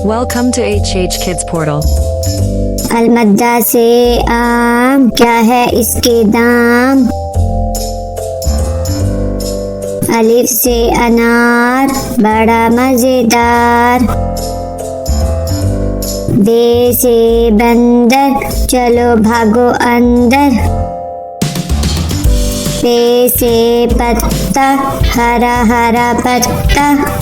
Welcome to HH Kids Portal. अलमद्दा से आम, क्या है इसके दाम। अलिफ से अनार, बड़ा मजेदार। बे से बंदर, चलो भागो अंदर। पे से पत्ता, हरा हरा पत्ता।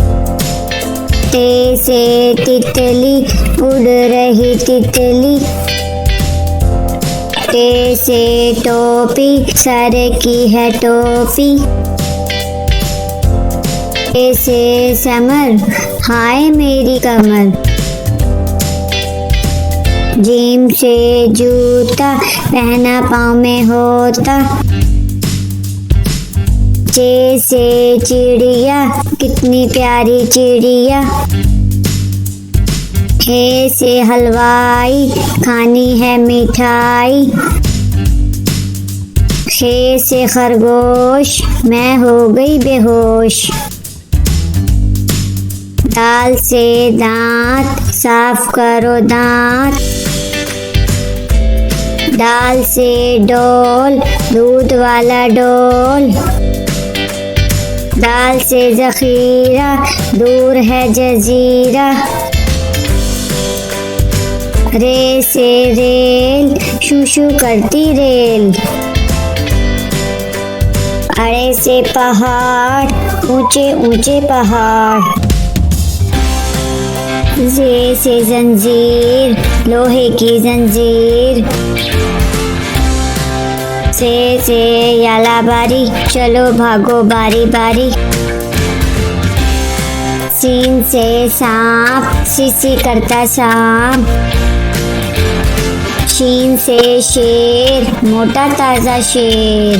ते से तितली, उड़ रही तितली। टे से टोपी, सर की है टोपी। टे से समर, हाय मेरी कमर। जीम से जूता, पहना पाँव में होता। चे से चिड़िया, कितनी प्यारी चिड़िया। हे से हलवाई, खानी है मिठाई। खे से खरगोश, मैं हो गई बेहोश। दाल से दांत, साफ करो दांत। दाल से डोल, दूध वाला डोल। दाल से जखीरा, दूर है जजीरा। रे से रेल, शू शू करती रेल। अरे से पहाड़, ऊंचे ऊंचे पहाड़। जे से जंजीर, लोहे की जंजीर। से याला बारी, चलो भागो बारी बारी। सीन से सांप, सीसी करता सांप। शीन से शेर, मोटा ताजा शेर।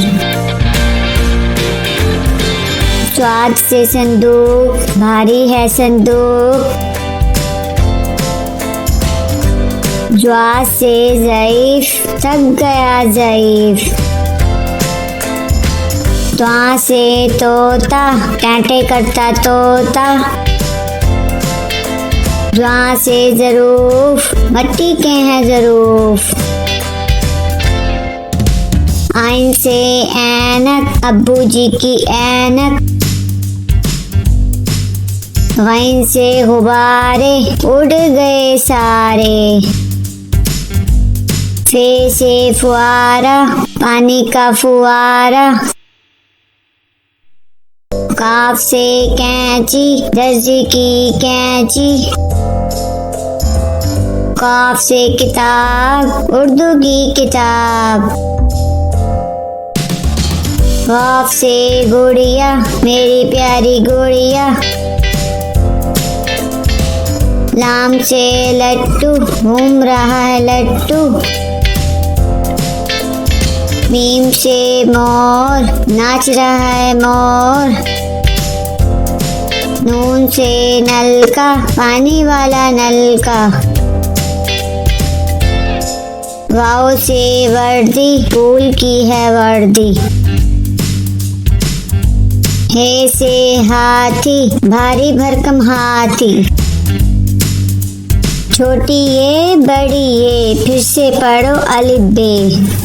स्वाद से संदूक, भारी है संदूक। ज्वा से ज़ईफ, थक गया ज़ईफ। त्वा से तोता, टांटे करता तोता। ज्वा से ज़रूफ, मट्टी के हैं ज़रूफ। आइन से ऐनक, अब्बू जी की ऐनक। गैन से गुब्बारे, उड़ गए सारे। फे से फुआरा, पानी का फुआरा। काफ से कैंची, दर्जी की कैंची। काफ से किताब, उर्दू की किताब। काफ से गुड़िया, मेरी प्यारी गुड़िया। लाम से लट्टू, घूम रहा है लट्टू। मीम से मोर, नाच रहा है मोर। नून से नलका, पानी वाला नलका। वाव से वर्दी, फूल की है वर्दी। हे से हाथी, भारी भरकम हाथी। छोटी ये बड़ी ये, फिर से पढ़ो अलिफ बे।